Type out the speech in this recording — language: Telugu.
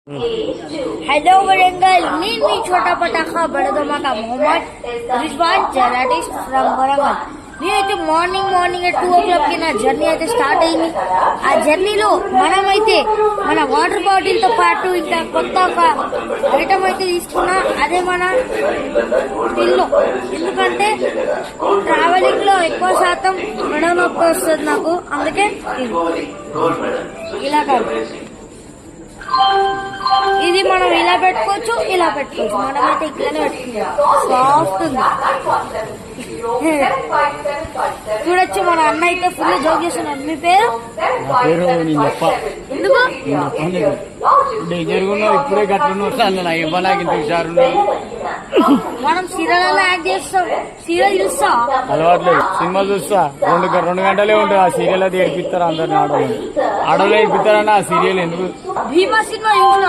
हेलो वरंगल, నేను మీ छोटा पटाखा बड़ा धमाका मोहम्मद रिजवान जर्नलिस्ट फ्रॉम वरंगल। నేనైతే మార్నింగ్ 2 o'clock కి నా జర్నీ అయితే స్టార్ట్ అయింది। ఆ జర్నీలో మనమైతే మన వాటర్ బాటిల్ తో పాటు ఇంకా కొత్త ఒక ఐటమ్ అయితే తీసుకున్నా, అదే మన పిల్లో। ఎందుకంటే ట్రావెలింగ్ లో ఎక్కువ శాతం నడుము నొప్పి వస్తుంది నాకు, అందుకే ఇలా కాదు, ఇది మనం ఇలా పెట్టుకోవచ్చు, ఇలా పెట్టుకోవచ్చు। మనమైతే ఇట్లానే పెట్టుకున్నాం, సాఫ్ట్ ఉంది చూడొచ్చు। మన అన్న అయితే ఫుల్ జోక్ చేస్తున్నాడు। మీ పేరు? ఎందుకు ఇప్పుడే మనం సీరియల్ యాక్ట్ చేస్తాం, సీరియల్ చూస్తా అలవాట్లేదు, సినిమా చూస్తా। 2 గంటలే ఉంటుంది ఆ సీరియల్, అది ఏడిపిస్తారు అందరిని, ఆడవాళ్ళు ఏడిపిస్తారన్న ఆ సీరియల్ ఎందుకు? భీమా సినిమా చూసినా?